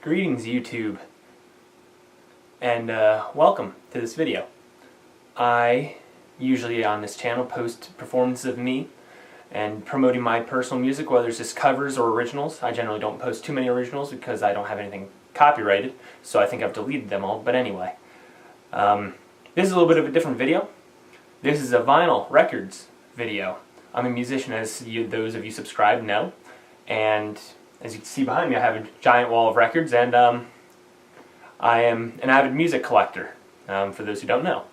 Greetings YouTube, and welcome to this video. I usually on this channel post performances of me and promoting my personal music, whether it's just covers or originals. I generally don't post too many originals because I don't have anything copyrighted, so I think I've deleted them all, but anyway. This is a little bit of a different video. This is a vinyl records video. I'm a musician, as those of you subscribed know, and as you can see behind me, I have a giant wall of records, and I am an avid music collector, for those who don't know.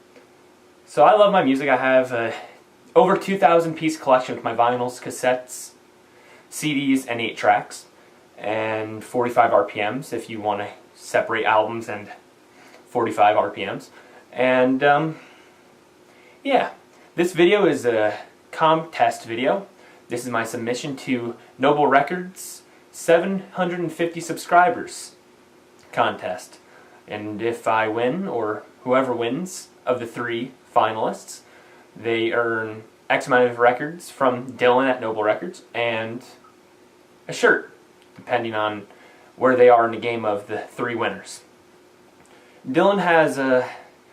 So I love my music. I have over 2,000 piece collection with my vinyls, cassettes, CDs, and 8 tracks, and 45 RPMs if you want to separate albums and 45 RPMs. And yeah, this video is a contest video. This is my submission to Noble Records 750 subscribers contest, and if I win, or whoever wins of the 3 finalists, they earn X amount of records from Dylan at Noble Records and a shirt, depending on where they are in the game of the 3 winners. Dylan has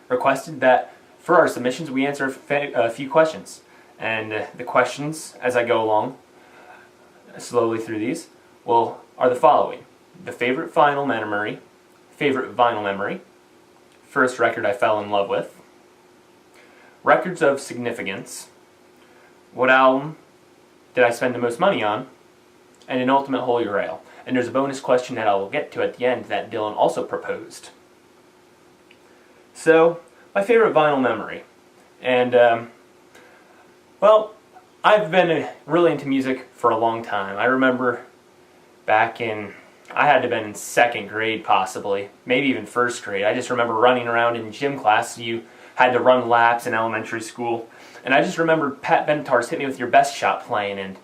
requested that for our submissions we answer a few questions, and the questions, as I go along slowly through these, are the following: the favorite vinyl memory, first record I fell in love with, records of significance, what album did I spend the most money on, and an ultimate holy grail. And there's a bonus question that I will get to at the end that Dylan also proposed. So, my favorite vinyl memory. And, well, I've been really into music for a long time. I remember back in, I had to have been in 2nd grade possibly, maybe even 1st grade. I just remember running around in gym class. You had to run laps in elementary school. And I just remember Pat Benatar's Hit Me With Your Best Shot playing, and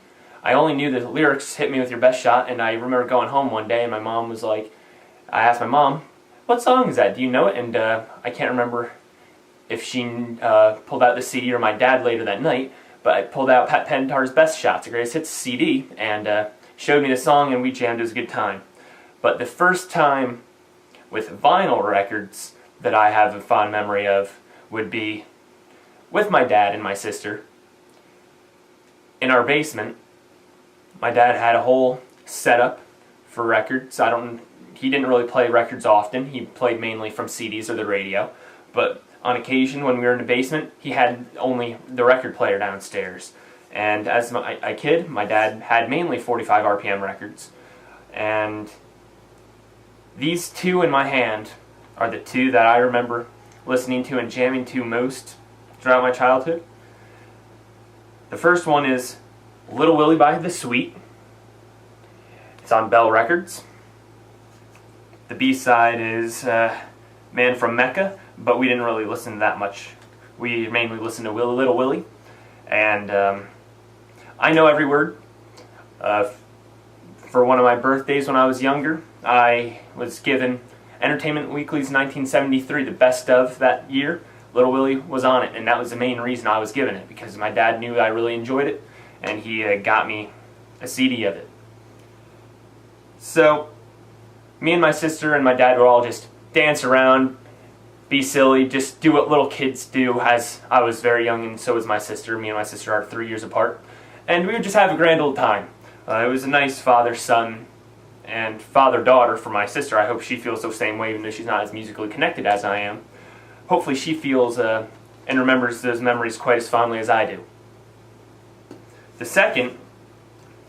I only knew the lyrics, Hit Me With Your Best Shot, and I remember going home one day and my mom was like, I asked my mom, what song is that? Do you know it? And I can't remember if she pulled out the CD or my dad later that night, but I pulled out Pat Benatar's Best Shots, the Greatest Hits CD, and showed me the song, and we jammed. It was a good time. But the first time with vinyl records that I have a fond memory of would be with my dad and my sister. In our basement, my dad had a whole setup for records. He didn't really play records often. He played mainly from CDs or the radio. But on occasion, when we were in the basement, he had only the record player downstairs. And as a kid, my dad had mainly 45 RPM records. And these 2 in my hand are the 2 that I remember listening to and jamming to most throughout my childhood. The first one is Little Willie by The Sweet. It's on Bell Records. The B-side is Man from Mecca, but we didn't really listen to that much. We mainly listened to Little Willie. And I know every word. For one of my birthdays when I was younger, I was given Entertainment Weekly's 1973, the best of that year. Little Willie was on it, and that was the main reason I was given it, because my dad knew I really enjoyed it, and he got me a CD of it. So, me and my sister and my dad would all just dance around, be silly, just do what little kids do, as I was very young and so was my sister. Me and my sister are 3 years apart. And we would just have a grand old time. It was a nice father-son and father-daughter for my sister. I hope she feels the same way, even though she's not as musically connected as I am. Hopefully she feels and remembers those memories quite as fondly as I do. The second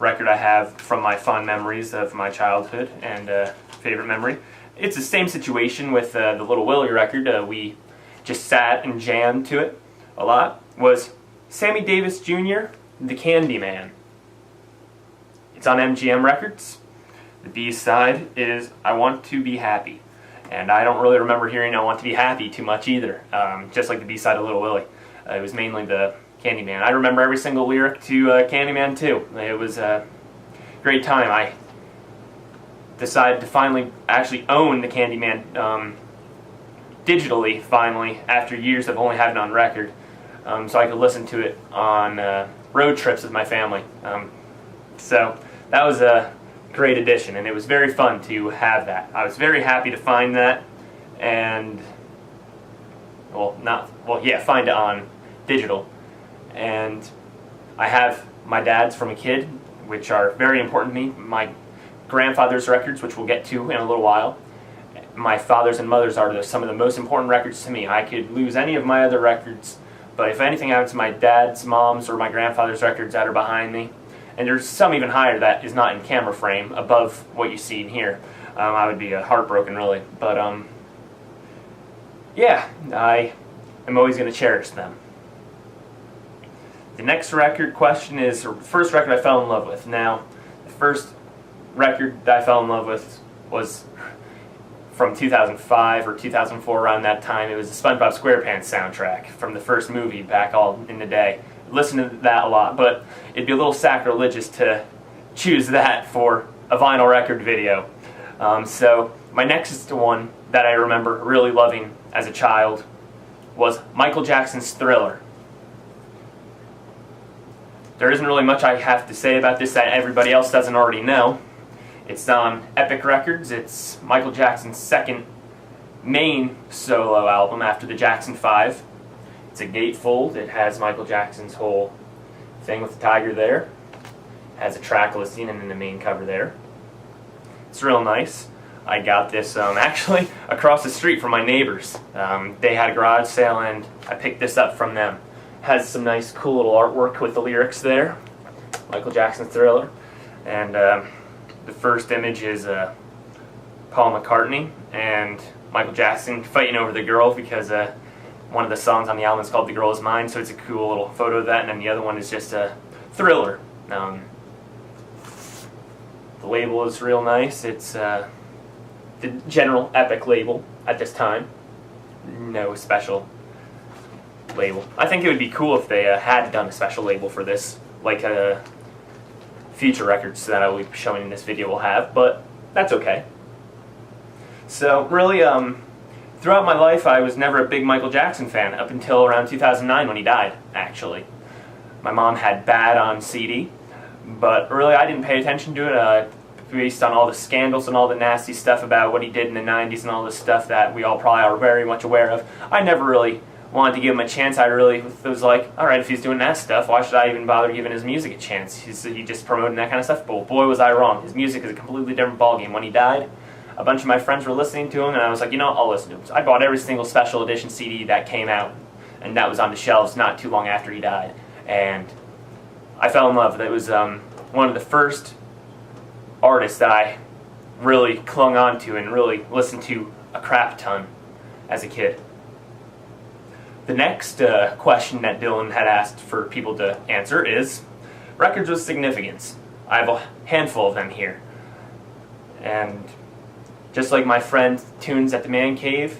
record I have from my fond memories of my childhood and favorite memory, it's the same situation with the Little Willie record. We just sat and jammed to it a lot. Was Sammy Davis Jr., The Candyman. It's on MGM Records. The B-side is I Want to Be Happy. And I don't really remember hearing I Want to Be Happy too much either, just like the B-side of Little Willie. It was mainly the Candyman. I remember every single lyric to Candyman too. It was a great time. I decided to finally actually own the Candyman digitally, finally, after years of only having it on record, so I could listen to it on road trips with my family. So that was great addition, and it was very fun to have that. I was very happy to find that, and find it on digital. And I have my dad's from a kid, which are very important to me, my grandfather's records, which we'll get to in a little while. My father's and mother's are some of the most important records to me. I could lose any of my other records, but if anything happens to my dad's, mom's, or my grandfather's records that are behind me, and there's some even higher that is not in camera frame, above what you see in here, I would be heartbroken, really. But yeah, I am always going to cherish them. The next record question is the first record I fell in love with. Now, the first record that I fell in love with was from 2005 or 2004, around that time. It was the SpongeBob SquarePants soundtrack from the first movie back all in the day. Listen to that a lot, but it'd be a little sacrilegious to choose that for a vinyl record video. So my next one that I remember really loving as a child was Michael Jackson's Thriller. There isn't really much I have to say about this that everybody else doesn't already know. It's on Epic Records. It's Michael Jackson's second main solo album after the Jackson 5. It's a gatefold. It has Michael Jackson's whole thing with the tiger there. It has a track listing and then the main cover there. It's real nice. I got this actually across the street from my neighbors. They had a garage sale and I picked this up from them. It has some nice cool little artwork with the lyrics there. Michael Jackson's Thriller. And the first image is Paul McCartney and Michael Jackson fighting over the girl because one of the songs on the album is called The Girl Is Mine, so it's a cool little photo of that, and then the other one is just a Thriller. The label is real nice. It's the general Epic label at this time. No special label. I think it would be cool if they had done a special label for this, like future records that I will be showing in this video will have, but that's okay. So really, throughout my life I was never a big Michael Jackson fan up until around 2009 when he died, actually. My mom had Bad on CD, but really I didn't pay attention to it based on all the scandals and all the nasty stuff about what he did in the 90s and all the stuff that we all probably are very much aware of. I never really wanted to give him a chance. I really was like, alright, if he's doing that stuff, why should I even bother giving his music a chance? He just promoting that kind of stuff. But boy, was I wrong. His music is a completely different ballgame. When he died, a bunch of my friends were listening to him, and I was like, you know, I'll listen to him. So I bought every single special edition CD that came out, and that was on the shelves not too long after he died. And I fell in love. It was one of the first artists that I really clung on to and really listened to a crap ton as a kid. The next question that Dylan had asked for people to answer is records with significance. I have a handful of them here. And just like my friend Tunes at the Man Cave,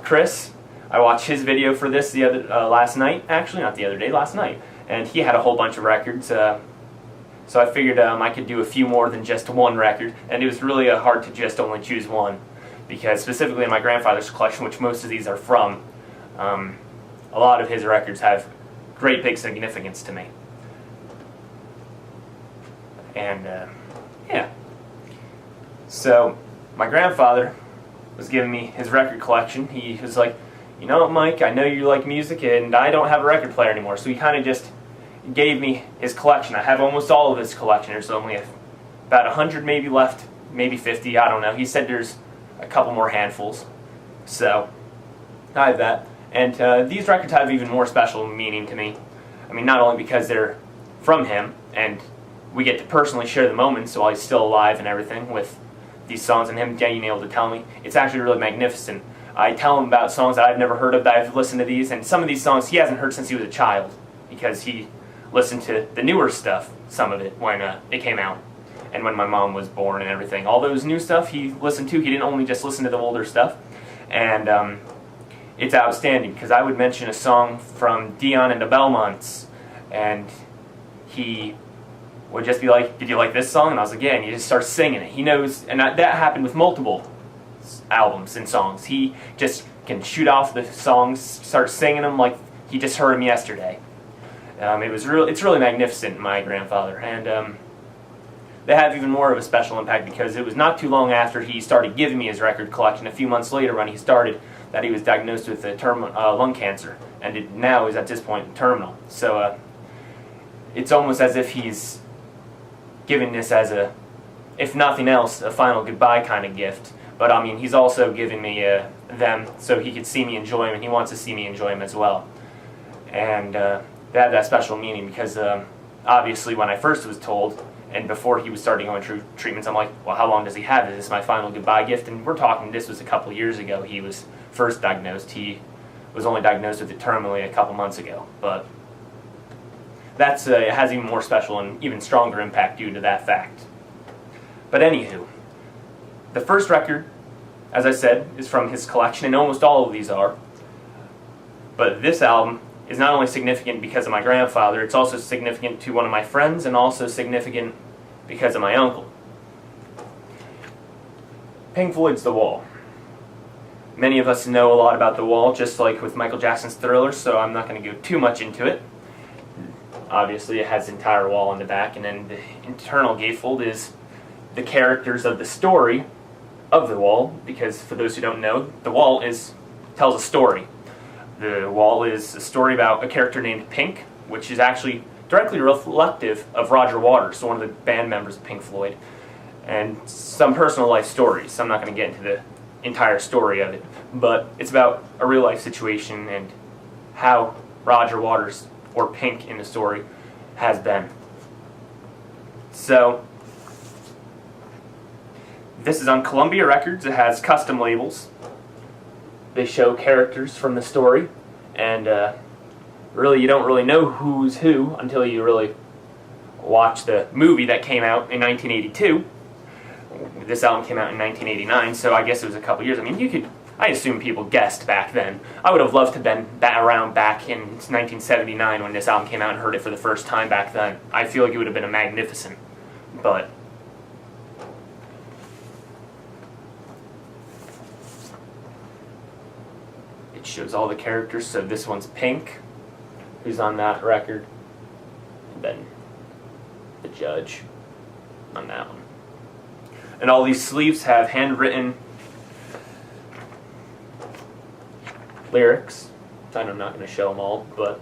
Chris, I watched his video for this last night. Actually, not the other day, last night. And he had a whole bunch of records. So I figured I could do a few more than just one record. And it was really hard to just only choose one. Because specifically in my grandfather's collection, which most of these are from, a lot of his records have great big significance to me. And yeah. So my grandfather was giving me his record collection. He was like, you know what, Mike, I know you like music and I don't have a record player anymore. So he kind of just gave me his collection. I have almost all of his collection. There's only about 100 maybe left, maybe 50, I don't know. He said there's a couple more handfuls. So I have that. And these records have even more special meaning to me. I mean, not only because they're from him, and we get to personally share the moments while he's still alive and everything with these songs, and him being able to tell me. It's actually really magnificent. I tell him about songs that I've never heard of, that I've listened to these, and some of these songs he hasn't heard since he was a child, because he listened to the newer stuff, some of it, when it came out, and when my mom was born and everything. All those new stuff he listened to. He didn't only just listen to the older stuff. And it's outstanding, because I would mention a song from Dion and the Belmonts, and he would just be like, did you like this song? And I was like, yeah, and he just starts singing it. He knows, and that happened with multiple albums and songs. He just can shoot off the songs, start singing them like he just heard them yesterday. It's really magnificent, my grandfather. And they have even more of a special impact because it was not too long after he started giving me his record collection, a few months later when he started, that he was diagnosed with lung cancer, and it now is at this point terminal. So it's almost as if he's giving this as a, if nothing else, a final goodbye kind of gift. But I mean, he's also giving me them so he could see me enjoy him, and he wants to see me enjoy him as well. And they have that special meaning because obviously when I first was told, and before he was starting going through treatments, I'm like, well, how long does he have? Is this my final goodbye gift? And we're talking, this was a couple years ago he was first diagnosed. He was only diagnosed with it terminally a couple months ago. But that's it has even more special and even stronger impact due to that fact. But anywho, the first record, as I said, is from his collection, and almost all of these are. But this album is not only significant because of my grandfather, it's also significant to one of my friends and also significant because of my uncle. Pink Floyd's The Wall. Many of us know a lot about The Wall, just like with Michael Jackson's Thriller, so I'm not going to go too much into it. Obviously, it has the entire wall in the back, and then the internal gatefold is the characters of the story of The Wall, because for those who don't know, The Wall tells a story. The Wall is a story about a character named Pink, which is actually directly reflective of Roger Waters, so one of the band members of Pink Floyd, and some personal life stories. I'm not going to get into the entire story of it, but it's about a real life situation and how Roger Waters, or Pink in the story, has been. So, this is on Columbia Records. It has custom labels. They show characters from the story, and really you don't really know who's who until you really watch the movie that came out in 1982. This album came out in 1989, so I guess it was a couple years. I mean, I assume people guessed back then. I would have loved to have been around back in 1979 when this album came out and heard it for the first time back then. I feel like it would have been a magnificent, but shows all the characters. So this one's Pink, who's on that record, and then the Judge on that one. And all these sleeves have handwritten lyrics. I'm not going to show them all, but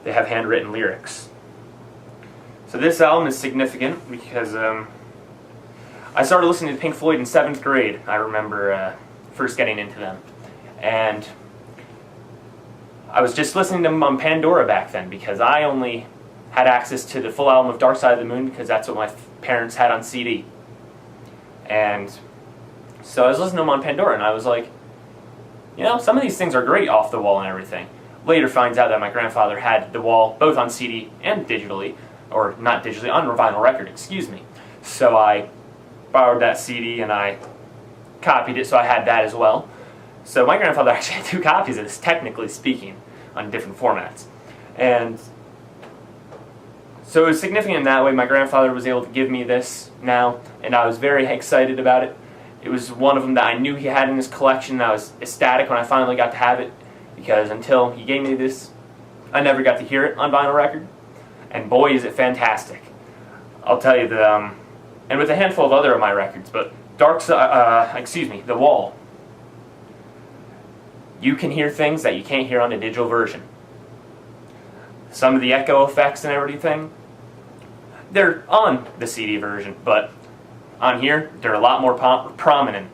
they have handwritten lyrics. So this album is significant because I started listening to Pink Floyd in 7th grade. I remember first getting into them, and I was just listening to them on Pandora back then because I only had access to the full album of Dark Side of the Moon because that's what my parents had on CD. And so I was listening to them on Pandora, and I was like, you know, some of these things are great off The Wall and everything. Later finds out that my grandfather had The Wall both on CD and digitally, or not digitally, on vinyl record, excuse me. So I borrowed that CD and I copied it, so I had that as well. So my grandfather actually had 2 copies of this, technically speaking, on different formats. And so it was significant in that way. My grandfather was able to give me this now, and I was very excited about it. It was one of them that I knew he had in his collection, and I was ecstatic when I finally got to have it, because until he gave me this, I never got to hear it on vinyl record. And boy, is it fantastic. I'll tell you that, and with a handful of other of my records, but The Wall, you can hear things that you can't hear on a digital version. Some of the echo effects and everything, they're on the CD version, but on here, they're a lot more prominent.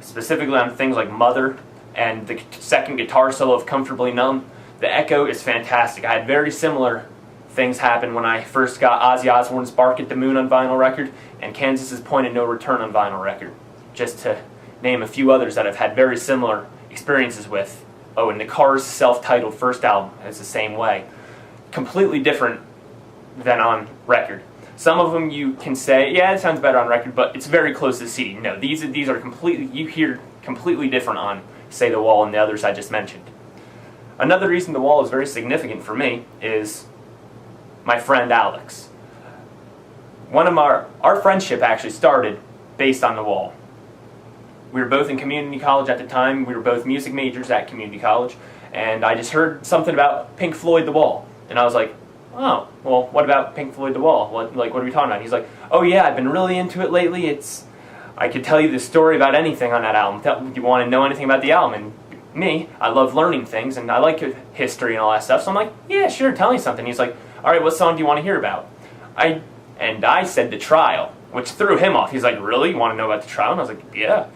Specifically on things like Mother and the second guitar solo of Comfortably Numb. The echo is fantastic. I had very similar things happen when I first got Ozzy Osbourne's Bark at the Moon on vinyl record and Kansas's Point of No Return on vinyl record, just to name a few others that I've had very similar experiences with. Oh, and the Cars' self-titled first album is the same way. Completely different than on record. Some of them you can say, yeah, it sounds better on record, but it's very close to the CD. No, these are completely, you hear completely different on, say, The Wall and the others I just mentioned. Another reason The Wall is very significant for me is my friend Alex. One of our friendship actually started based on The Wall. We were both in community college at the time. We were both music majors at community college. And I just heard something about Pink Floyd, The Wall. And I was like, oh, well, what about Pink Floyd The Wall? What are we talking about? He's like, oh yeah, I've been really into it lately. I could tell you the story about anything on that album. Do you want to know anything about the album? And me, I love learning things, and I like history and all that stuff, so I'm like, yeah, sure, tell me something. He's like, all right, what song do you want to hear about? I said The Trial, which threw him off. He's like, really? You want to know about The Trial? And I was like, yeah.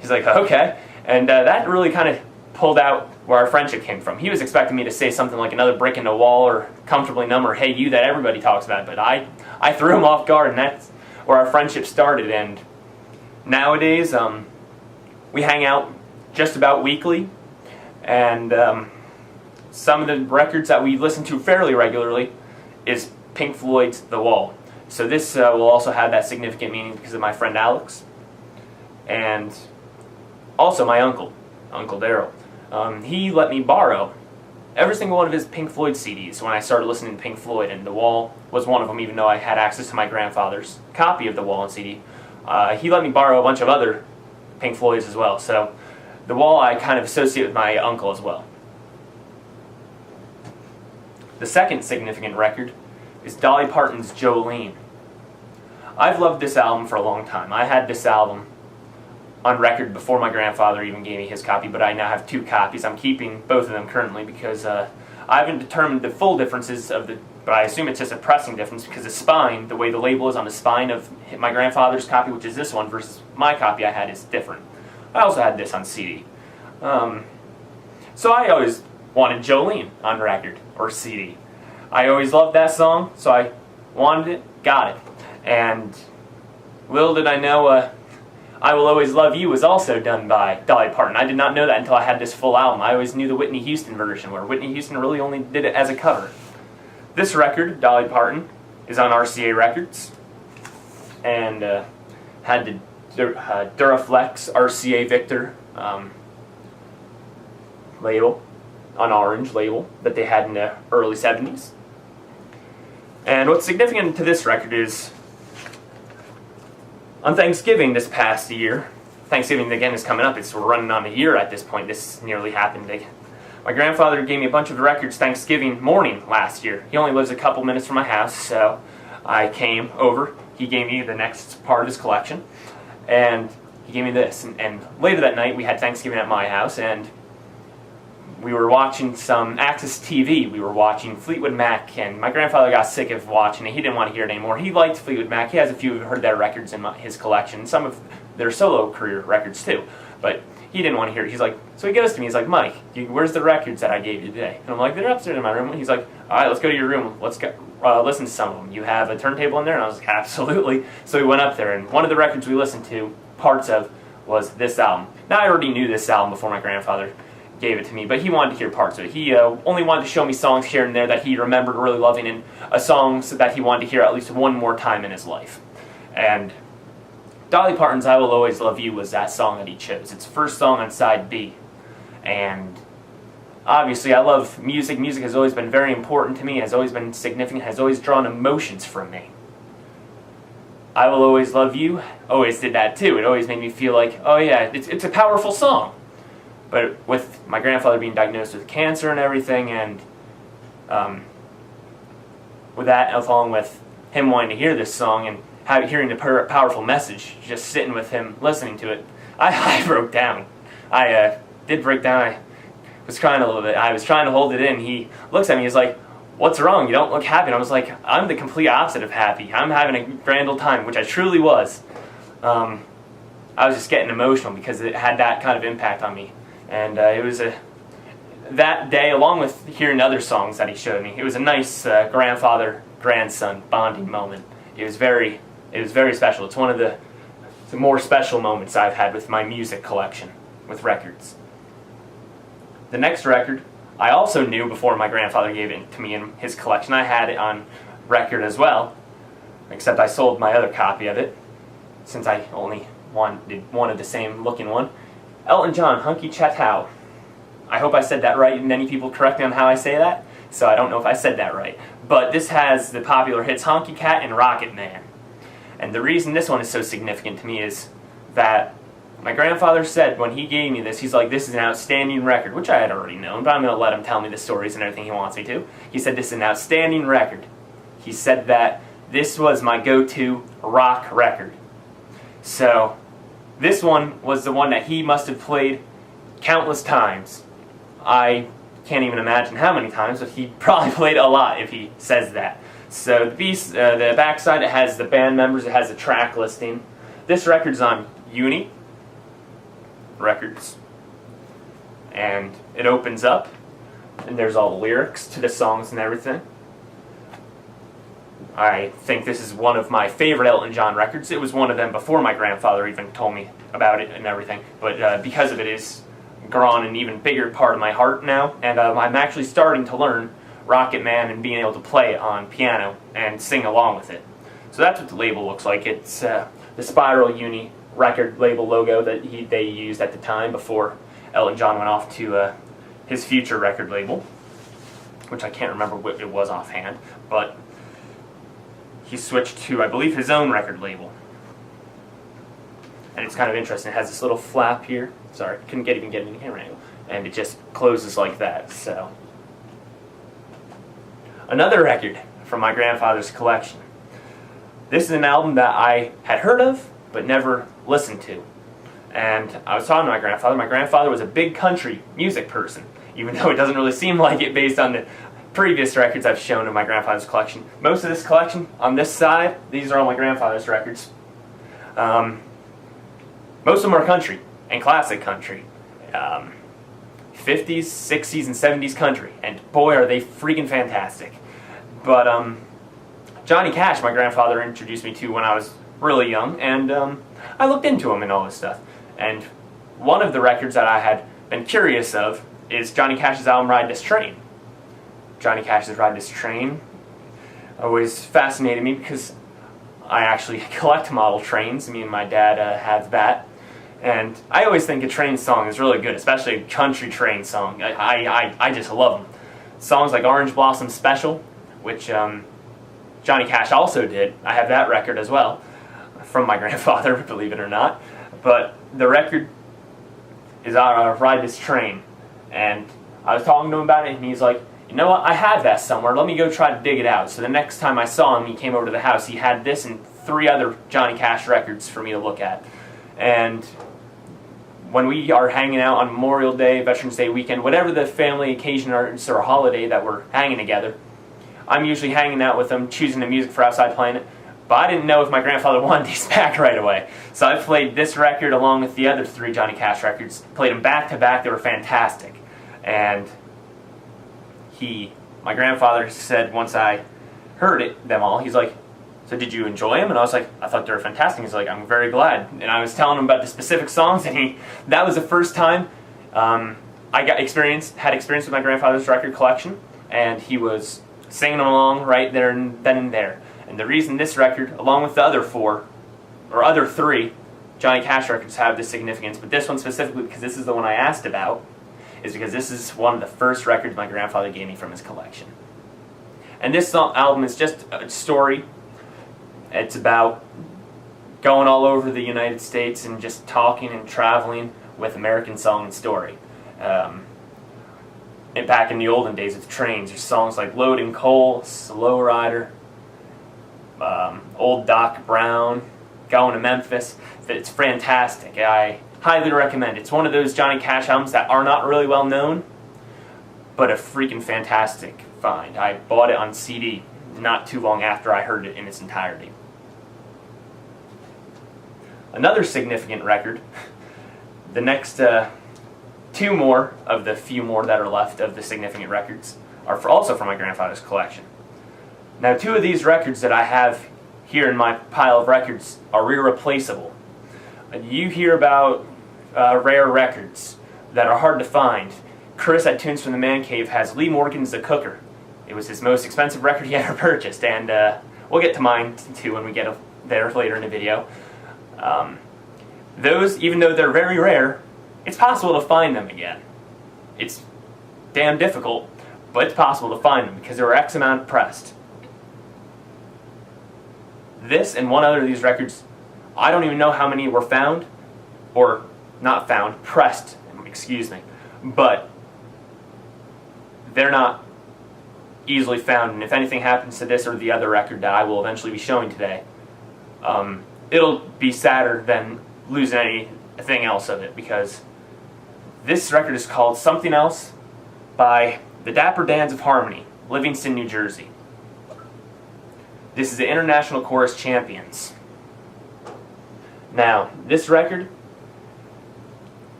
He's like, okay. And that really kind of pulled out where our friendship came from. He was expecting me to say something like Another Brick in the Wall or Comfortably Numb or Hey You that everybody talks about, but I threw him off guard, and that's where our friendship started. And nowadays, we hang out just about weekly, and some of the records that we listen to fairly regularly is Pink Floyd's The Wall. So this will also have that significant meaning because of my friend Alex, and also my uncle Daryl. He let me borrow every single one of his Pink Floyd CDs when I started listening to Pink Floyd, and The Wall was one of them, even though I had access to my grandfather's copy of The Wall on CD. He let me borrow a bunch of other Pink Floyds as well, so The Wall I kind of associate with my uncle as well. The second significant record is Dolly Parton's Jolene. I've loved this album for a long time. I had this album on record before my grandfather even gave me his copy, but I now have 2 copies. I'm keeping both of them currently because I haven't determined the full differences but I assume it's just a pressing difference because the spine, the way the label is on the spine of my grandfather's copy, which is this one, versus my copy I had, is different. I also had this on CD. So I always wanted Jolene on record or CD. I always loved that song, so I wanted it, got it. And little did I know I Will Always Love You was also done by Dolly Parton. I did not know that until I had this full album. I always knew the Whitney Houston version, where Whitney Houston really only did it as a cover. This record, Dolly Parton, is on RCA Records, and had the Duraflex RCA Victor label, an orange label, that they had in the early 70s. And what's significant to this record is, on Thanksgiving this past year, Thanksgiving again is coming up, we're running on a year at this point, this nearly happened. My grandfather gave me a bunch of records Thanksgiving morning last year. He only lives a couple minutes from my house, so I came over. He gave me the next part of his collection, and he gave me this. And later that night, we had Thanksgiving at my house, and we were watching some Access TV. We were watching Fleetwood Mac, and my grandfather got sick of watching it. He didn't want to hear it anymore. He liked Fleetwood Mac. He has a few of their records in his collection, some of their solo career records too. But he didn't want to hear it. He's like, so he goes to me, he's like, Mike, where's the records that I gave you today? And I'm like, they're upstairs in my room. And he's like, all right, let's go to your room. Let's go listen to some of them. You have a turntable in there? And I was like, absolutely. So we went up there, and one of the records we listened to, parts of, was this album. Now, I already knew this album before my grandfather gave it to me, but he wanted to hear parts of it. He only wanted to show me songs here and there that he remembered really loving, and songs that he wanted to hear at least one more time in his life. And Dolly Parton's I Will Always Love You was that song that he chose. It's the first song on side B. And obviously I love music. Music has always been very important to me, has always been significant, has always drawn emotions from me. I Will Always Love You always did that too. It always made me feel like, oh yeah, it's a powerful song. But with my grandfather being diagnosed with cancer and everything, and with that, along with him wanting to hear this song and hearing the powerful message, just sitting with him, listening to it, I broke down. I did break down. I was crying a little bit. I was trying to hold it in. He looks at me, he's like, what's wrong? You don't look happy. And I was like, I'm the complete opposite of happy. I'm having a grand old time, which I truly was. I was just getting emotional because it had that kind of impact on me. And it was that day, along with hearing other songs that he showed me, it was a nice grandfather-grandson bonding moment. It was very special. It's one of the more special moments I've had with my music collection, with records. The next record, I also knew before my grandfather gave it to me in his collection. I had it on record as well, except I sold my other copy of it, since I only wanted the same looking one. Elton John, Hunky Chet-How. I hope I said that right, and many people correct me on how I say that, so I don't know if I said that right. But this has the popular hits Honky Cat and Rocket Man. And the reason this one is so significant to me is that My grandfather said when he gave me this, he's like, this is an outstanding record, which I had already known, but I'm going to let him tell me the stories and everything he wants me to. He said, this is an outstanding record. He said that this was my go-to rock record. So, this one was the one that he must have played countless times. I can't even imagine how many times, but he probably played a lot if he says that. So, the backside, it has the band members, it has the track listing. This record's on Uni Records, and it opens up and there's all the lyrics to the songs and everything. I think this is one of my favorite Elton John records. It was one of them before my grandfather even told me about it and everything, but because of it, it's grown an even bigger part of my heart now, and I'm actually starting to learn Rocket Man and being able to play it on piano and sing along with it. So that's what the label looks like. It's the Spiral Uni record label logo that they used at the time before Elton John went off to his future record label, which I can't remember what it was offhand, but he switched to, I believe, his own record label. And it's kind of interesting. It has this little flap here. Sorry, couldn't even get it in the camera angle. And it just closes like that. So, another record from my grandfather's collection. This is an album that I had heard of, but never listened to. And I was talking to my grandfather. My grandfather was a big country music person, even though it doesn't really seem like it based on the previous records I've shown in my grandfather's collection. Most of this collection, on this side, these are all my grandfather's records. Most of them are country, and classic country. 50s, 60s, and 70s country. And boy, are they freaking fantastic. But Johnny Cash, my grandfather introduced me to when I was really young, and I looked into him and all this stuff. And one of the records that I had been curious of is Johnny Cash's album Ride This Train. Johnny Cash's Ride This Train always fascinated me because I actually collect model trains. Me and my dad have that. And I always think a train song is really good, especially a country train song. I just love them. Songs like Orange Blossom Special, which Johnny Cash also did. I have that record as well, from my grandfather, believe it or not. But the record is Ride This Train. And I was talking to him about it, and he's like, you know what, I have that somewhere. Let me go try to dig it out. So the next time I saw him, he came over to the house. He had this and 3 other Johnny Cash records for me to look at. And when we are hanging out on Memorial Day, Veterans Day weekend, whatever the family occasion or holiday that we're hanging together, I'm usually hanging out with him, choosing the music for outside playing it. But I didn't know if my grandfather wanted these back right away. So I played this record along with the other 3 Johnny Cash records. Played them back to back. They were fantastic. And my grandfather said once I heard them all, he's like, so did you enjoy them? And I was like, I thought they were fantastic. He's like, I'm very glad. And I was telling him about the specific songs, and that was the first time I had experience with my grandfather's record collection, and he was singing them along right there and then and there. And the reason this record, along with the other 3 Johnny Cash records have this significance, but this one specifically, because this is the one I asked about, is because this is one of the first records my grandfather gave me from his collection. And this album is just a story. It's about going all over the United States and just talking and traveling with American Song and Story. And back in the olden days with trains, there's songs like Loading Coal, Slow Rider, Old Doc Brown, Going to Memphis. It's fantastic. I highly recommend it. It's one of those Johnny Cash albums that are not really well known, but a freaking fantastic find. I bought it on CD not too long after I heard it in its entirety. Another significant record, the next 2 more of the few more that are left of the significant records are also from my grandfather's collection. Now, 2 of these records that I have here in my pile of records are irreplaceable. You hear about rare records that are hard to find. Chris at Tunes from the Man Cave has Lee Morgan's The Cooker. It was his most expensive record he ever purchased, and we'll get to mine too when we get there later in the video. Those, even though they're very rare, it's possible to find them again. It's damn difficult, but it's possible to find them because there were X amount pressed. This and one other of these records, I don't even know how many were found or not found, pressed, excuse me, but they're not easily found, and if anything happens to this or the other record that I will eventually be showing today, it'll be sadder than losing anything else of it, because this record is called Something Else by the Dapper Dans of Harmony, Livingston, New Jersey. This is the International Chorus Champions. Now, this record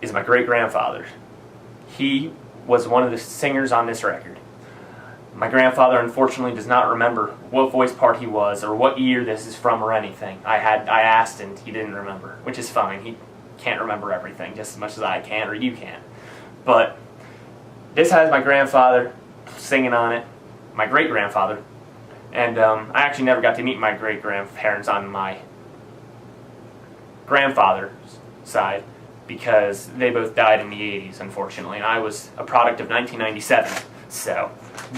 is my great-grandfather. He was one of the singers on this record. My grandfather unfortunately does not remember what voice part he was or what year this is from or anything. I asked and he didn't remember, which is fine. He can't remember everything just as much as I can or you can. But this has my grandfather singing on it, my great-grandfather, and I actually never got to meet my great-grandparents on my grandfather's side, because they both died in the 80s, unfortunately, and I was a product of 1997. So,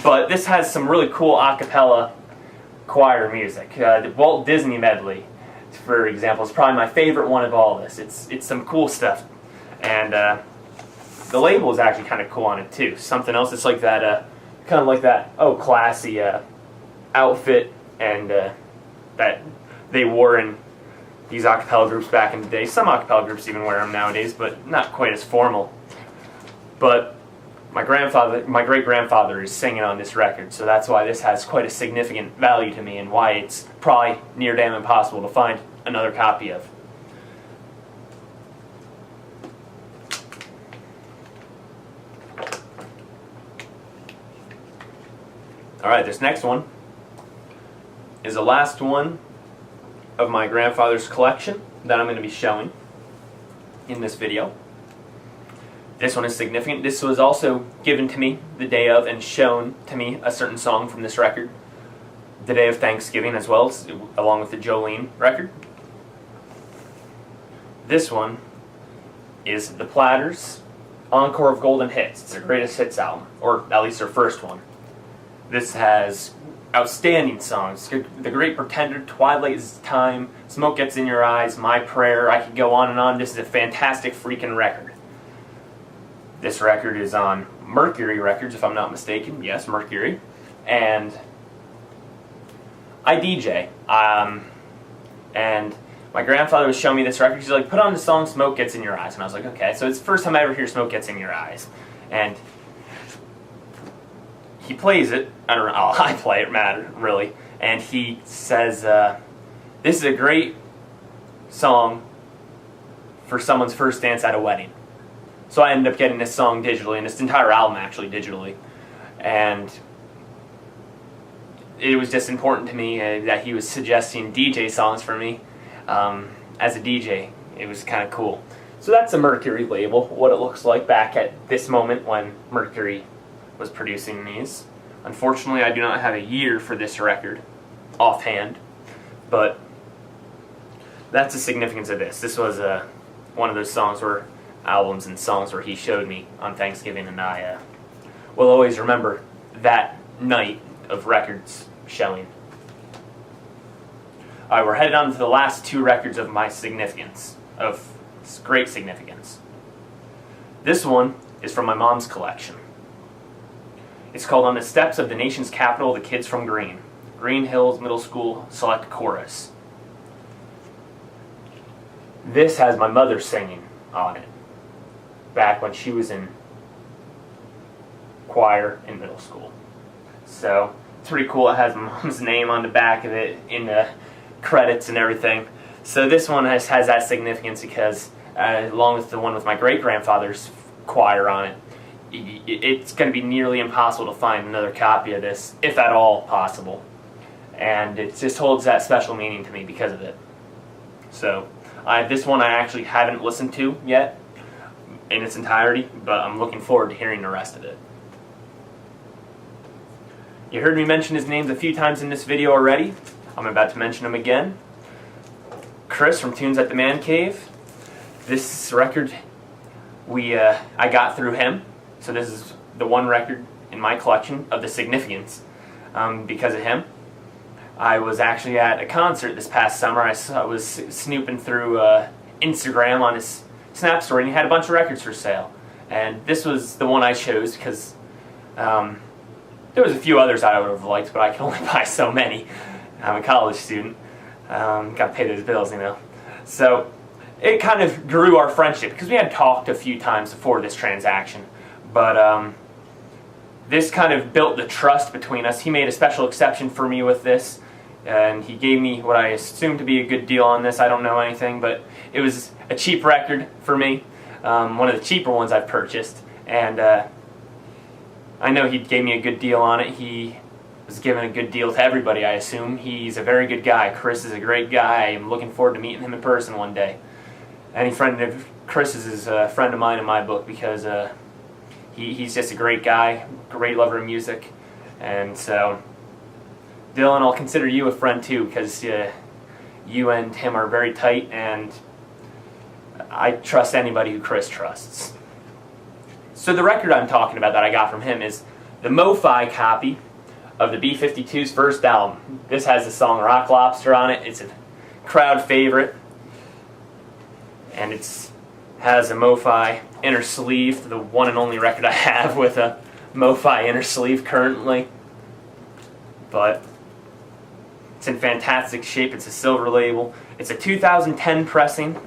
but this has some really cool a cappella choir music. The Walt Disney medley, for example, is probably my favorite one of all this. It's some cool stuff, and the label is actually kind of cool on it too. Something else that's like that, kind of like that, classy outfit and that they wore in these a cappella groups back in the day. Some a cappella groups even wear them nowadays, but not quite as formal. But my great-grandfather is singing on this record, so that's why this has quite a significant value to me and why it's probably near damn impossible to find another copy of. Alright, this next one is the last one of my grandfather's collection that I'm going to be showing in this video. This one is significant. This was also given to me the day of and shown to me, a certain song from this record, the day of Thanksgiving as well, along with the Jolene record. This one is The Platters' Encore of Golden Hits. It's their greatest hits album, or at least their first one. This has outstanding songs. The Great Pretender, Twilight's Time, Smoke Gets in Your Eyes, My Prayer. I could go on and on. This is a fantastic freaking record. This record is on Mercury Records, if I'm not mistaken. Yes, Mercury. And I DJ. And my grandfather was showing me this record. He's like, put on the song Smoke Gets in Your Eyes. And I was like, okay. So it's the first time I ever hear Smoke Gets in Your Eyes. And he plays it. I don't know. I play it, really. And he says, this is a great song for someone's first dance at a wedding. So I ended up getting this song digitally, and this entire album actually digitally. And it was just important to me that he was suggesting DJ songs for me as a DJ. It was kind of cool. So that's the Mercury label, what it looks like back at this moment when Mercury was producing these. Unfortunately, I do not have a year for this record offhand, but that's the significance of this. This was one of those albums and songs where he showed me on Thanksgiving, and I will always remember that night of records showing. Alright, we're headed on to the last two records of my significance, of great significance. This one is from my mom's collection. It's called On the Steps of the Nation's Capital, The Kids from Green. Green Hills Middle School Select Chorus. This has my mother singing on it, back when she was in choir in middle school. So, it's pretty cool. It has my mom's name on the back of it in the credits and everything. So this one has that significance because, along with the one with my great-grandfather's choir on it, it's going to be nearly impossible to find another copy of this, if at all possible. And it just holds that special meaning to me because of it. So, this one I actually haven't listened to yet in its entirety, but I'm looking forward to hearing the rest of it. You heard me mention his names a few times in this video already. I'm about to mention him again. Chris from Tunes at the Man Cave. This record I got through him. So this is the one record in my collection of the significance because of him. I was actually at a concert this past summer. I was snooping through Instagram on his Snap store, and he had a bunch of records for sale. And this was the one I chose because there was a few others I would have liked, but I could only buy so many. I'm a college student. Got to pay those bills, you know. So it kind of grew our friendship because we had talked a few times before this transaction. But this kind of built the trust between us. He made a special exception for me with this, and he gave me what I assumed to be a good deal on this. I don't know anything, but it was a cheap record for me, one of the cheaper ones I've purchased, and I know he gave me a good deal on it. He was giving a good deal to everybody, I assume. He's a very good guy. Chris is a great guy. I'm looking forward to meeting him in person one day. Any friend of Chris's is a friend of mine in my book because he's just a great guy, great lover of music. And so, Dylan, I'll consider you a friend too because you and him are very tight, and I trust anybody who Chris trusts. So the record I'm talking about that I got from him is the Mo-Fi copy of the B-52's first album. This has the song Rock Lobster on it. It's a crowd favorite. And it has a Mo-Fi inner sleeve, the one and only record I have with a Mo-Fi inner sleeve currently. But it's in fantastic shape. It's a silver label. It's a 2010 pressing,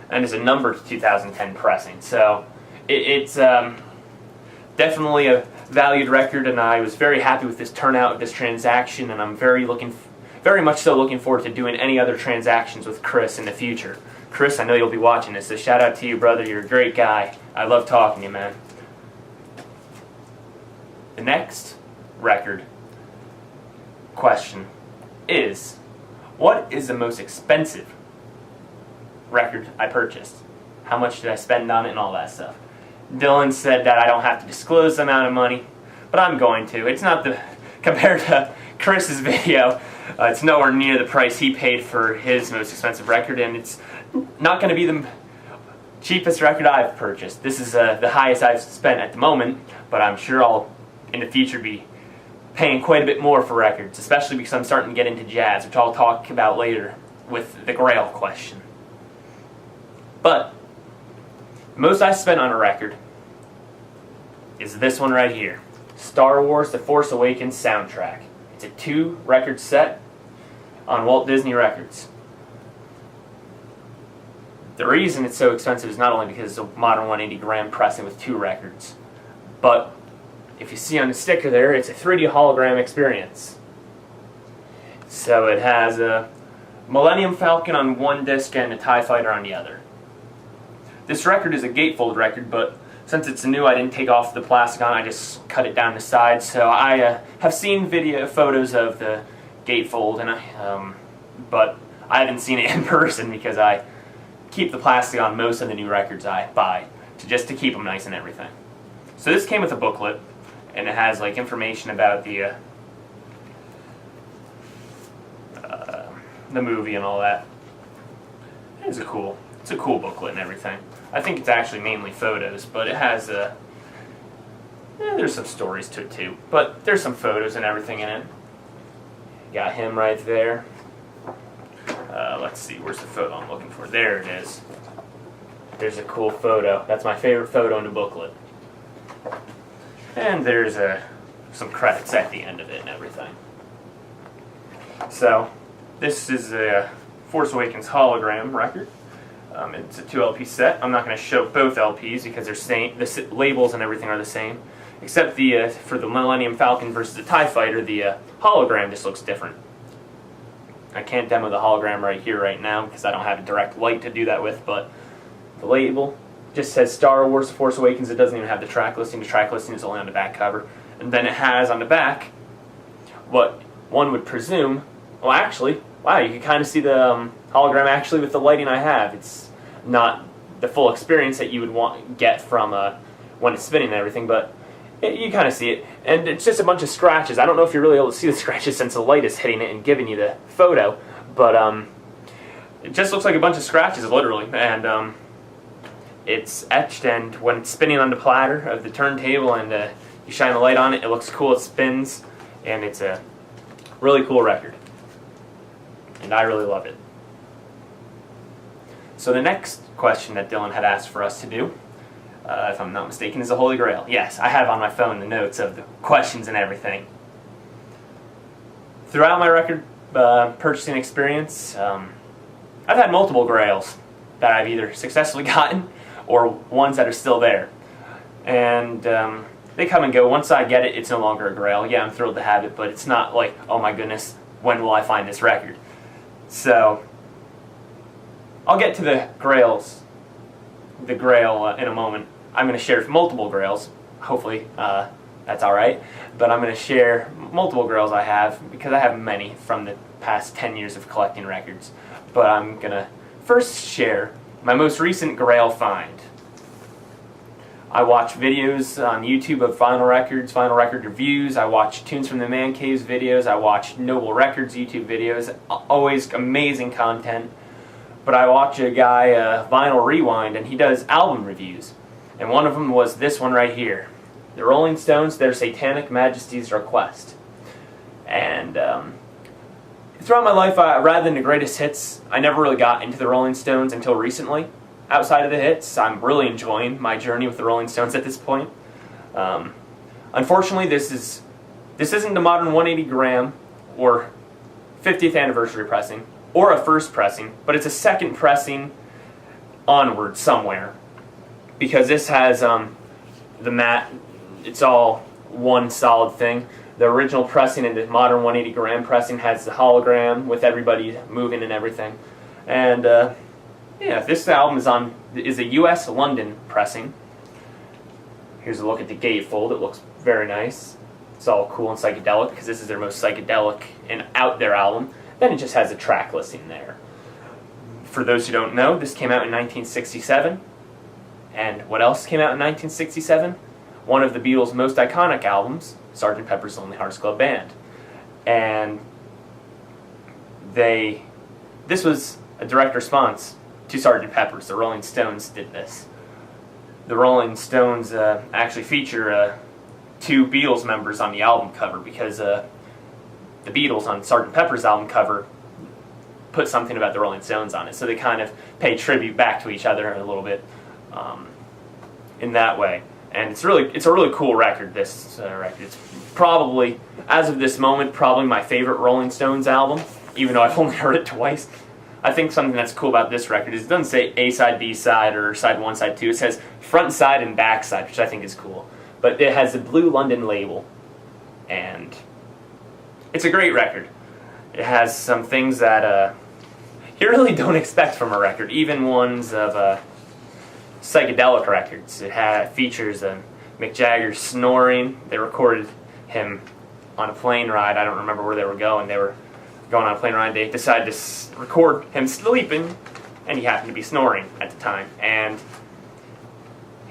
and it's a numbered 2010 pressing. So it's definitely a valued record, and I was very happy with this turnout, this transaction, and I'm very much so looking forward to doing any other transactions with Chris in the future. Chris, I know you'll be watching this, so shout out to you, brother. You're a great guy. I love talking to you, man. The next record question is, what is the most expensive record I purchased? How much did I spend on it and all that stuff? Dylan said that I don't have to disclose the amount of money, but I'm going to. It's not compared to Chris's video, it's nowhere near the price he paid for his most expensive record, and it's not going to be the cheapest record I've purchased. This is the highest I've spent at the moment, but I'm sure I'll, in the future, be paying quite a bit more for records, especially because I'm starting to get into jazz, which I'll talk about later with the Grail question. But the most I spent on a record is this one right here, Star Wars The Force Awakens soundtrack. It's a 2-record set on Walt Disney Records. The reason it's so expensive is not only because it's a modern 180 gram pressing with 2 records, but if you see on the sticker there, it's a 3D hologram experience. So it has a Millennium Falcon on one disc and a TIE Fighter on the other. This record is a gatefold record, but since it's new, I didn't take off the plastic on. I just cut it down the side. So I have seen photos of the gatefold, and but I haven't seen it in person because I keep the plastic on most of the new records I buy just to keep them nice and everything. So this came with a booklet, and it has like information about the movie and all that. It's a cool booklet and everything. I think it's actually mainly photos, but it has there's some stories to it too. But there's some photos and everything in it. Got him right there. Let's see, where's the photo I'm looking for? There it is. There's a cool photo. That's my favorite photo in the booklet. And there's some credits at the end of it and everything. So, this is a Force Awakens hologram record. It's a 2 LP set. I'm not going to show both LPs because they're same. The labels and everything are the same, except for the Millennium Falcon versus the TIE Fighter, the hologram just looks different. I can't demo the hologram right here, right now, because I don't have a direct light to do that with, but the label just says Star Wars The Force Awakens. It doesn't even have the track listing. The track listing is only on the back cover. And then it has on the back what one would presume, well actually, wow, you can kind of see the hologram actually with the lighting I have. It's not the full experience that you would get from when it's spinning and everything, but you kind of see it. And it's just a bunch of scratches. I don't know if you're really able to see the scratches since the light is hitting it and giving you the photo, but it just looks like a bunch of scratches, literally. And it's etched, and when it's spinning on the platter of the turntable and you shine the light on it, it looks cool, it spins, and it's a really cool record. And I really love it. So the next question that Dylan had asked for us to do, if I'm not mistaken, is the Holy Grail. Yes, I have on my phone the notes of the questions and everything. Throughout my record purchasing experience, I've had multiple Grails that I've either successfully gotten or ones that are still there. And they come and go. Once I get it, it's no longer a Grail. Yeah, I'm thrilled to have it, but it's not like, oh my goodness, when will I find this record? So, I'll get to the Grails, the Grail in a moment. I'm going to share multiple Grails. Hopefully, that's alright. But I'm going to share multiple Grails I have, because I have many from the past 10 years of collecting records. But I'm going to first share my most recent Grail find. I watch videos on YouTube of vinyl records, vinyl record reviews. I watch Tunes from the Man Caves videos. I watch Noble Records YouTube videos. Always amazing content. But I watch a guy, Vinyl Rewind, and he does album reviews. And one of them was this one right here. The Rolling Stones, Their Satanic Majesty's Request. And throughout my life, rather than the greatest hits, I never really got into the Rolling Stones until recently. Outside of the hits, I'm really enjoying my journey with the Rolling Stones at this point. Unfortunately, this isn't the modern 180 gram or 50th anniversary pressing or a first pressing, but it's a second pressing onward somewhere, because this has the matte. It's all one solid thing. The original pressing and the modern 180 gram pressing has the hologram with everybody moving and everything, and yeah, this album is a U.S. London pressing. Here's a look at the gatefold. It looks very nice. It's all cool and psychedelic, because this is their most psychedelic and out there album. Then it just has a track listing there. For those who don't know, this came out in 1967. And what else came out in 1967? One of the Beatles' most iconic albums, Sgt. Pepper's Lonely Hearts Club Band. And this was a direct response to Sgt. Pepper's. The Rolling Stones did this. The Rolling Stones actually feature two Beatles members on the album cover, because the Beatles on Sgt. Pepper's album cover put something about the Rolling Stones on it, so they kind of pay tribute back to each other a little bit in that way. And it's a really cool record. This record, it's probably, as of this moment, probably my favorite Rolling Stones album, even though I've only heard it twice. I think something that's cool about this record is it doesn't say A-side, B-side, or side 1, side 2. It says front side and back side, which I think is cool. But it has the blue London label, and it's a great record. It has some things that you really don't expect from a record, even ones of psychedelic records. It features Mick Jagger snoring. They recorded him on a plane ride. I don't remember where they were going. They were going on a plane ride. They decided to record him sleeping, and he happened to be snoring at the time. And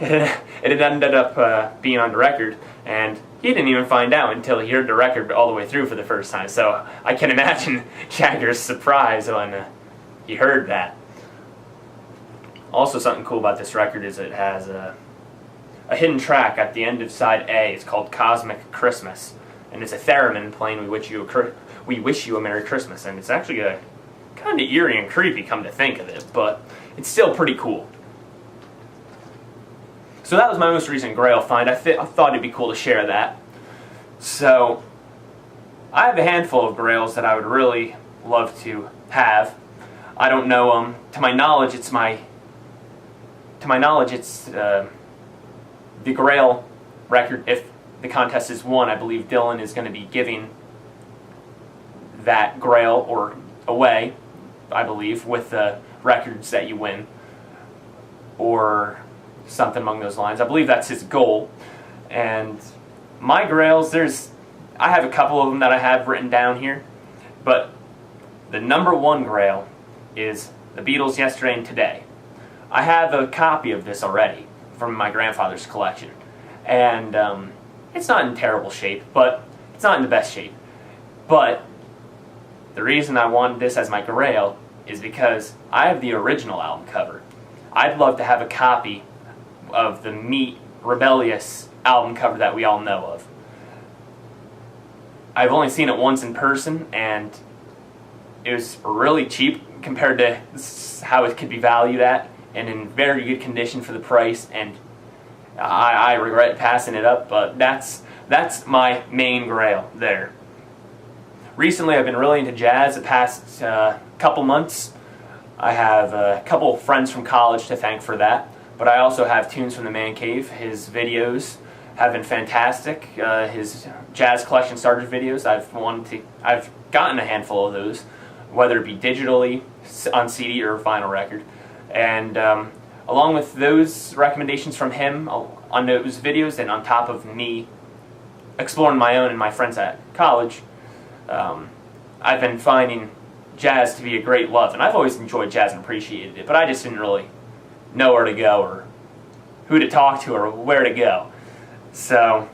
it had ended up being on the record, and he didn't even find out until he heard the record all the way through for the first time. So I can imagine Jagger's surprise when he heard that. Also, something cool about this record is it has a hidden track at the end of side A. It's called Cosmic Christmas, and it's a theremin playing We Wish You a Merry Christmas, and it's actually kind of eerie and creepy, come to think of it, but it's still pretty cool. So that was my most recent Grail find. I thought it'd be cool to share that. So I have a handful of Grails that I would really love to have. I don't know. To my knowledge, it's the Grail record. If the contest is won, I believe Dylan is going to be giving that Grail or away, I believe, with the records that you win, or something along those lines. I believe that's his goal. And my Grails, I have a couple of them that I have written down here, but the number one Grail is the Beatles' Yesterday and Today. I have a copy of this already from my grandfather's collection, and it's not in terrible shape, but it's not in the best shape. But the reason I wanted this as my Grail is because I have the original album cover. I'd love to have a copy of the Meat Rebellious album cover that we all know of. I've only seen it once in person, and it was really cheap. compared to how it could be valued at, and in very good condition for the price, and I regret passing it up, but that's my main grail there. Recently I've been really into jazz the past couple months. I have a couple friends from college to thank for that, but I also have Tunes from the Man Cave. His videos have been fantastic. His Jazz Collection Starter videos, I've gotten a handful of those, whether it be digitally, on CD, or vinyl record. And along with those recommendations from him on those videos, and on top of me exploring my own and my friends at college, I've been finding jazz to be a great love. And I've always enjoyed jazz and appreciated it, but I just didn't really know where to go, or who to talk to, or where to go. So,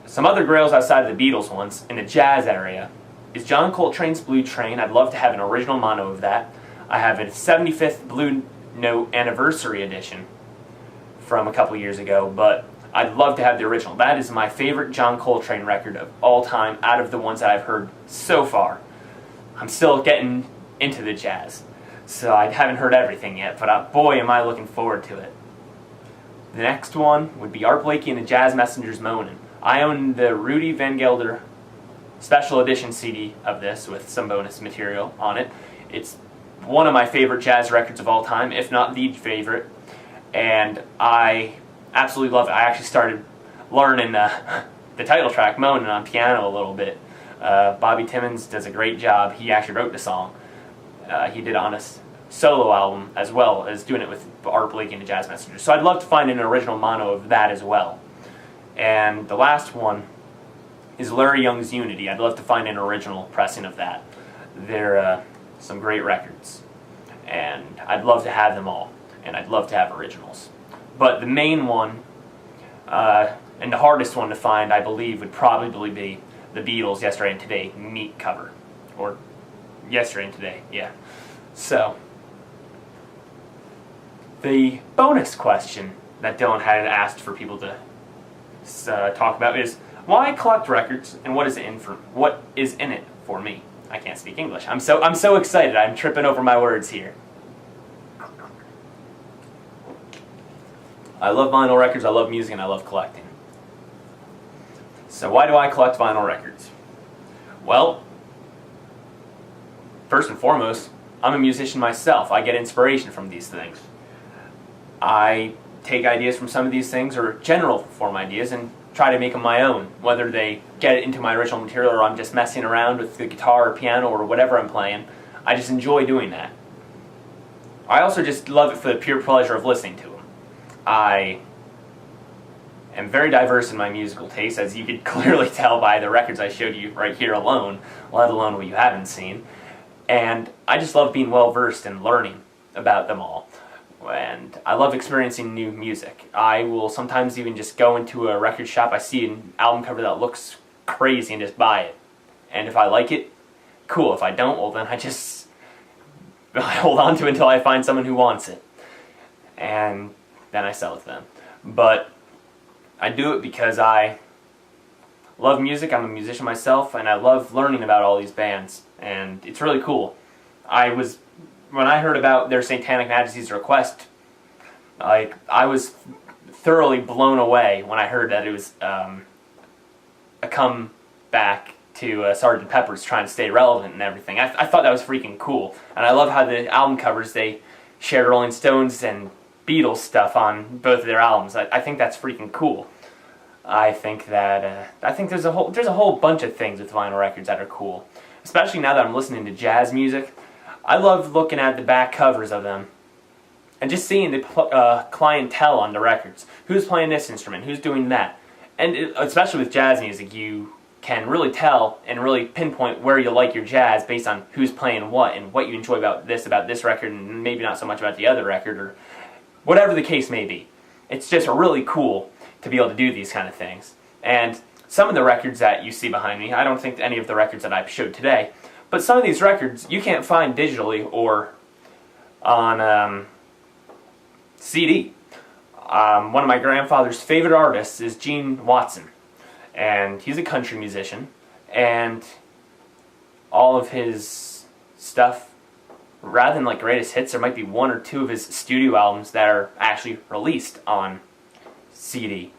some other grails outside of the Beatles ones in the jazz area is John Coltrane's Blue Train. I'd love to have an original mono of that. I have a 75th Blue Note Anniversary Edition from a couple years ago, but I'd love to have the original. That is my favorite John Coltrane record of all time out of the ones that I've heard so far. I'm still getting into the jazz, so I haven't heard everything yet, but boy am I looking forward to it. The next one would be Art Blakey and the Jazz Messengers Moanin'. I own the Rudy Van Gelder special edition CD of this with some bonus material on it. It's one of my favorite jazz records of all time, if not the favorite, and I absolutely love it. I actually started learning the title track, Moanin', on piano a little bit. Bobby Timmons does a great job. He actually wrote the song. He did it on a solo album as well as doing it with Art Blakey and the Jazz Messengers. So I'd love to find an original mono of that as well. And the last one is Larry Young's Unity. I'd love to find an original pressing of that. They're some great records, and I'd love to have them all, and I'd love to have originals. But the main one, and the hardest one to find, I believe, would probably be the Beatles' Yesterday and Today Meet cover. Or Yesterday and Today, yeah. So, the bonus question that Dylan had asked for people to talk about is, why collect records, and what is in it for me? I can't speak English. I'm so excited. I'm tripping over my words here. I love vinyl records, I love music, and I love collecting. So why do I collect vinyl records? Well, first and foremost, I'm a musician myself. I get inspiration from these things. I take ideas from some of these things, or general form ideas, and try to make them my own, whether they get into my original material or I'm just messing around with the guitar or piano or whatever I'm playing. I just enjoy doing that. I also just love it for the pure pleasure of listening to them. I am very diverse in my musical taste, as you could clearly tell by the records I showed you right here alone, let alone what you haven't seen. And I just love being well versed and learning about them all. And I love experiencing new music. I will sometimes even just go into a record shop, I see an album cover that looks crazy, and just buy it. And if I like it, cool. If I don't, well then I hold on to it until I find someone who wants it. And then I sell it to them. But I do it because I love music. I'm a musician myself, and I love learning about all these bands. And it's really cool. When I heard about their Satanic Majesty's Request, I was thoroughly blown away when I heard that it was a comeback to Sgt. Pepper's, trying to stay relevant and everything. I thought that was freaking cool. And I love how the album covers, they shared Rolling Stones and Beatles stuff on both of their albums. I think that's freaking cool. I think there's a whole bunch of things with vinyl records that are cool. Especially now that I'm listening to jazz music. I love looking at the back covers of them and just seeing the clientele on the records. Who's playing this instrument? Who's doing that? And especially with jazz music, you can really tell and really pinpoint where you like your jazz based on who's playing what and what you enjoy about this record, and maybe not so much about the other record, or whatever the case may be. It's just really cool to be able to do these kind of things. And some of the records that you see behind me, I don't think any of the records that I've showed today, but some of these records you can't find digitally or on CD. One of my grandfather's favorite artists is Gene Watson, and he's a country musician, and all of his stuff, rather than like greatest hits, there might be one or two of his studio albums that are actually released on CD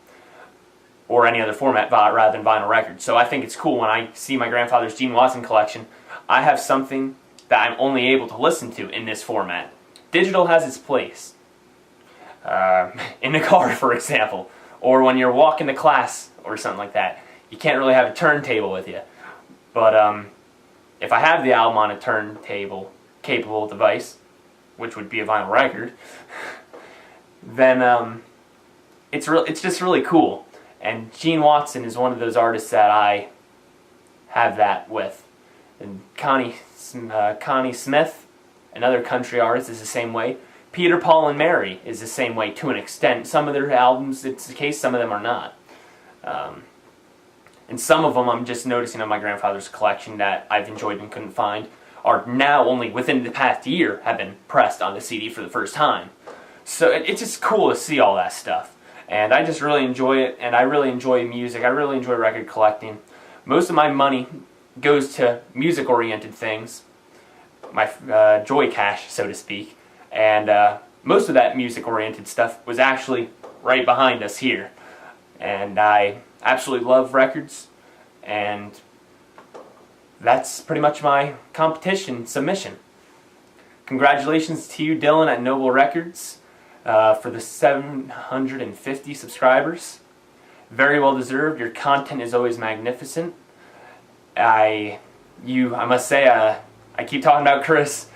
or any other format rather than vinyl record. So I think it's cool when I see my grandfather's Gene Watson collection, I have something that I'm only able to listen to in this format. Digital has its place. In the car, for example, or when you're walking to class or something like that. You can't really have a turntable with you. But if I have the album on a turntable capable device, which would be a vinyl record, then it's just really cool. And Gene Watson is one of those artists that I have that with. And Connie Smith, another country artist, is the same way. Peter, Paul, and Mary is the same way to an extent. Some of their albums, it's the case, some of them are not. And some of them I'm just noticing on my grandfather's collection that I've enjoyed and couldn't find are now only within the past year have been pressed on the CD for the first time. So it's just cool to see all that stuff. And I just really enjoy it, and I really enjoy music. I really enjoy record collecting. Most of my money goes to music-oriented things, my joy cash, so to speak. And most of that music-oriented stuff was actually right behind us here. And I absolutely love records, and that's pretty much my competition submission. Congratulations to you, Dylan, at Noble Records for the 750 subscribers. Very well deserved. Your content is always magnificent. I must say, I keep talking about Chris,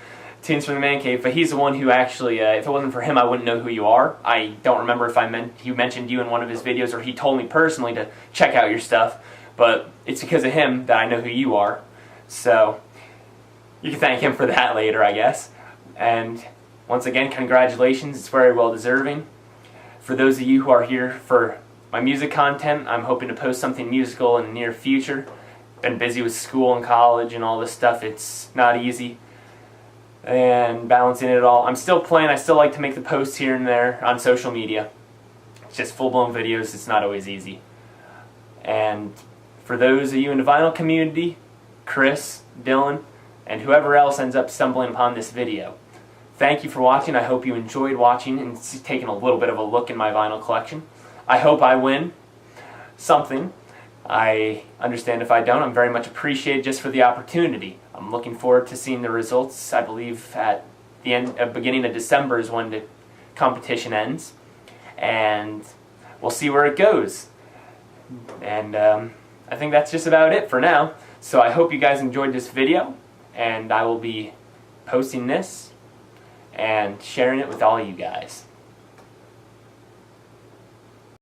Tunes from the Man Cave, but he's the one who actually, if it wasn't for him, I wouldn't know who you are. I don't remember if he mentioned you in one of his videos or he told me personally to check out your stuff, but it's because of him that I know who you are. So you can thank him for that later, I guess. And once again, congratulations. It's very well deserving. For those of you who are here for my music content, I'm hoping to post something musical in the near future. Been busy with school and college and all this stuff. It's not easy. And balancing it all. I'm still playing. I still like to make the posts here and there on social media. It's just full-blown videos. It's not always easy. And for those of you in the vinyl community, Chris, Dylan, and whoever else ends up stumbling upon this video, thank you for watching. I hope you enjoyed watching and taking a little bit of a look in my vinyl collection. I hope I win something. I understand if I don't. I'm very much appreciated just for the opportunity. I'm looking forward to seeing the results. I believe at the beginning of December is when the competition ends, and we'll see where it goes. And I think that's just about it for now. So I hope you guys enjoyed this video, and I will be posting this and sharing it with all you guys.